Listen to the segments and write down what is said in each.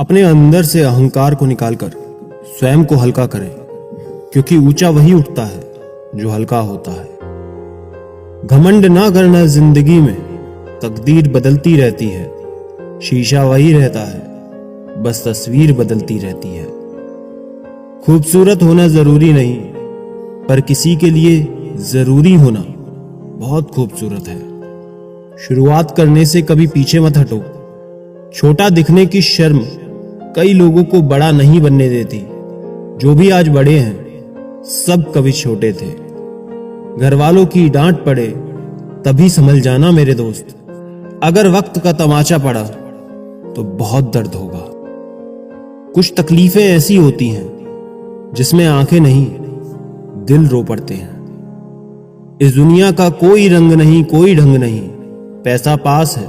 अपने अंदर से अहंकार को निकालकर स्वयं को हल्का करें, क्योंकि ऊंचा वही उठता है जो हल्का होता है। घमंड ना करना जिंदगी में, तकदीर बदलती रहती है। शीशा वही रहता है, बस तस्वीर बदलती रहती है। खूबसूरत होना जरूरी नहीं, पर किसी के लिए जरूरी होना बहुत खूबसूरत है। शुरुआत करने से कभी पीछे मत हटो। छोटा दिखने की शर्म कई लोगों को बड़ा नहीं बनने देती। जो भी आज बड़े हैं, सब कभी छोटे थे। घर वालों की डांट पड़े तभी संभल जाना मेरे दोस्त। अगर वक्त का तमाचा पड़ा तो बहुत दर्द होगा। कुछ तकलीफें ऐसी होती हैं जिसमें आंखें नहीं, दिल रो पड़ते हैं। इस दुनिया का कोई रंग नहीं, कोई ढंग नहीं। पैसा पास है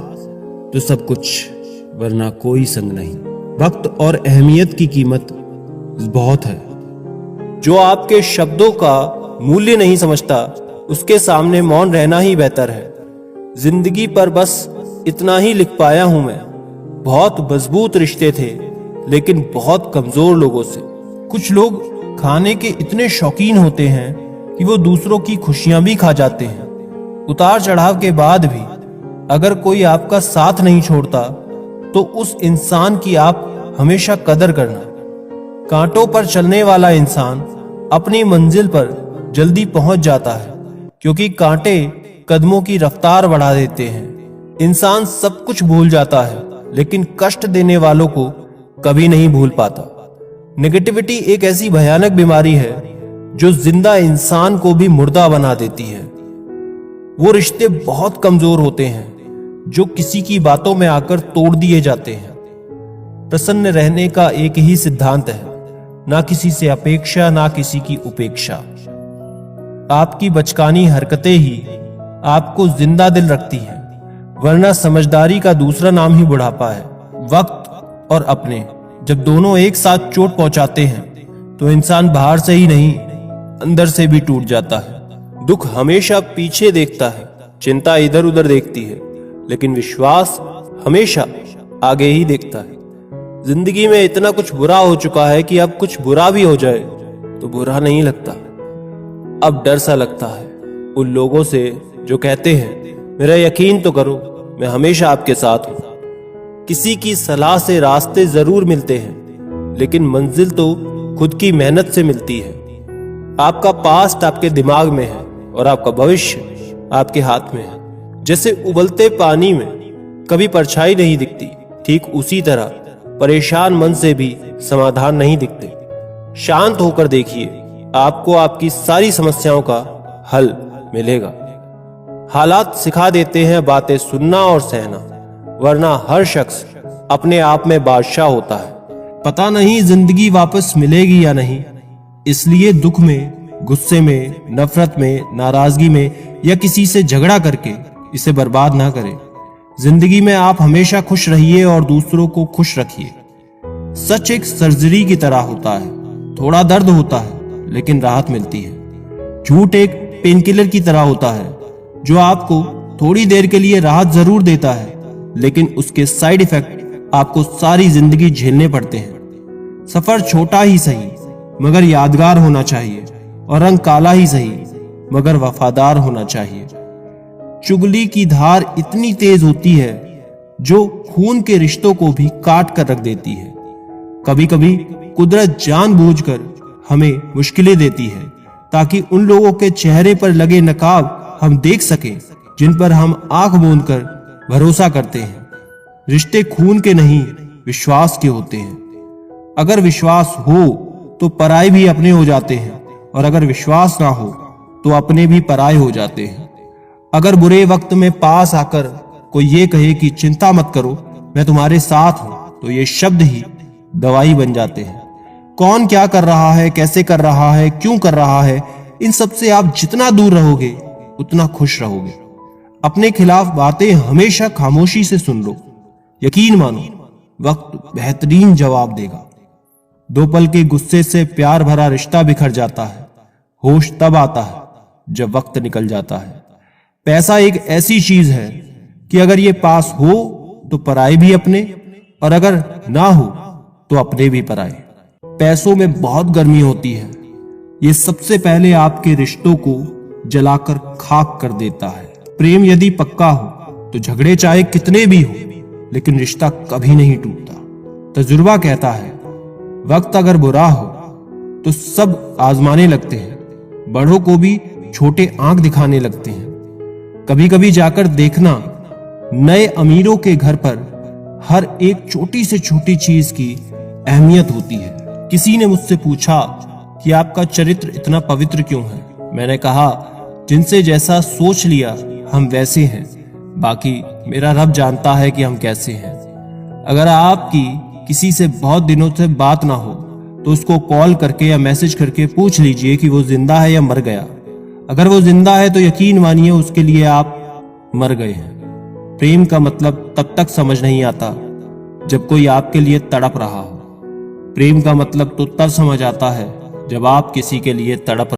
तो सब कुछ, वरना कोई संग नहीं। वक्त और अहमियत की कीमत बहुत है। जो आपके शब्दों का मूल्य नहीं समझता, उसके सामने मौन रहना ही बेहतर है। जिंदगी पर बस इतना ही लिख पाया हूं मैं। बहुत मजबूत रिश्ते थे, लेकिन बहुत कमजोर लोगों से। कुछ लोग खाने के इतने शौकीन होते हैं कि वो दूसरों की खुशियां भी खा जाते हैं। उतार चढ़ाव के बाद भी अगर कोई आपका साथ नहीं छोड़ता, तो उस इंसान की आप हमेशा कदर करना। कांटों पर चलने वाला इंसान अपनी मंजिल पर जल्दी पहुंच जाता है, क्योंकि कांटे कदमों की रफ्तार बढ़ा देते हैं। इंसान सब कुछ भूल जाता है, लेकिन कष्ट देने वालों को कभी नहीं भूल पाता। नेगेटिविटी एक ऐसी भयानक बीमारी है जो जिंदा इंसान को भी मुर्दा बना देती है। वो रिश्ते बहुत कमजोर होते हैं जो किसी की बातों में आकर तोड़ दिए जाते हैं। प्रसन्न रहने का एक ही सिद्धांत है, ना किसी से अपेक्षा, ना किसी की उपेक्षा। आपकी बचकानी हरकतें ही आपको जिंदा दिल रखती हैं, वरना समझदारी का दूसरा नाम ही बुढ़ापा है। वक्त और अपने जब दोनों एक साथ चोट पहुंचाते हैं, तो इंसान बाहर से ही नहीं, अंदर से भी टूट जाता है। दुख हमेशा पीछे देखता है, चिंता इधर उधर देखती है, लेकिन विश्वास हमेशा आगे ही देखता है। जिंदगी में इतना कुछ बुरा हो चुका है कि अब कुछ बुरा भी हो जाए तो बुरा नहीं लगता। अब डर सा लगता है उन लोगों से जो कहते हैं, मेरा यकीन तो करो, मैं हमेशा आपके साथ हूं। किसी की सलाह से रास्ते जरूर मिलते हैं, लेकिन मंजिल तो खुद की मेहनत से मिलती है। आपका पास्ट आपके दिमाग में है और आपका भविष्य आपके हाथ में है। जैसे उबलते पानी में कभी परछाई नहीं दिखती, ठीक उसी तरह परेशान मन से भी समाधान नहीं दिखते। शांत होकर देखिए, आपको आपकी सारी समस्याओं का हल मिलेगा। हालात सिखा देते हैं बातें सुनना और सहना, वरना हर शख्स अपने आप में बादशाह होता है। पता नहीं जिंदगी वापस मिलेगी या नहीं, इसलिए दुख में, गुस्से में, नफरत में, नाराजगी में या किसी से झगड़ा करके इसे बर्बाद ना करें। जिंदगी में आप हमेशा खुश रहिए और दूसरों को खुश रखिए। सच एक सर्जरी की तरह होता है, थोड़ा दर्द होता है लेकिन राहत मिलती है। झूठ एक पेनकिलर की तरह होता है, जो आपको थोड़ी देर के लिए राहत जरूर देता है, लेकिन उसके साइड इफेक्ट आपको सारी जिंदगी झेलने पड़ते हैं। सफर छोटा ही सही मगर यादगार होना चाहिए, और रंग काला ही सही मगर वफादार होना चाहिए। चुगली की धार इतनी तेज होती है जो खून के रिश्तों को भी काट कर रख देती है। कभी कभी कुदरत जानबूझकर हमें मुश्किलें देती है, ताकि उन लोगों के चेहरे पर लगे नकाब हम देख सकें जिन पर हम आंख मूंद कर भरोसा करते हैं। रिश्ते खून के नहीं, विश्वास के होते हैं। अगर विश्वास हो तो पराये भी अपने हो जाते हैं, और अगर विश्वास ना हो तो अपने भी पराये हो जाते हैं। अगर बुरे वक्त में पास आकर कोई ये कहे कि चिंता मत करो, मैं तुम्हारे साथ हूं, तो ये शब्द ही दवाई बन जाते हैं। कौन क्या कर रहा है, कैसे कर रहा है, क्यों कर रहा है, इन सब से आप जितना दूर रहोगे उतना खुश रहोगे। अपने खिलाफ बातें हमेशा खामोशी से सुन लो। यकीन मानो, वक्त बेहतरीन जवाब देगा। दो पल के गुस्से से प्यार भरा रिश्ता बिखर जाता है। होश तब आता है जब वक्त निकल जाता है। पैसा एक ऐसी चीज है कि अगर ये पास हो तो पराए भी अपने, और अगर ना हो तो अपने भी पराए। पैसों में बहुत गर्मी होती है, ये सबसे पहले आपके रिश्तों को जलाकर खाक कर देता है। प्रेम यदि पक्का हो तो झगड़े चाहे कितने भी हो, लेकिन रिश्ता कभी नहीं टूटता। तजुर्बा कहता है वक्त अगर बुरा हो तो सब आजमाने लगते हैं, बड़ों को भी छोटे आंख दिखाने लगते हैं। कभी कभी जाकर देखना, नए अमीरों के घर पर हर एक छोटी से छोटी चीज की अहमियत होती है। किसी ने मुझसे पूछा कि आपका चरित्र इतना पवित्र क्यों है? मैंने कहा जिनसे जैसा सोच लिया हम वैसे हैं, बाकी मेरा रब जानता है कि हम कैसे हैं। अगर आपकी किसी से बहुत दिनों से बात ना हो तो उसको कॉल करके या मैसेज करके पूछ लीजिए कि वो जिंदा है या मर गया। अगर वो जिंदा है तो यकीन मानिए उसके लिए आप मर गए हैं। प्रेम का मतलब तब तक समझ नहीं आता जब कोई आपके लिए तड़प रहा हो। प्रेम का मतलब तो तब समझ आता है जब आप किसी के लिए तड़प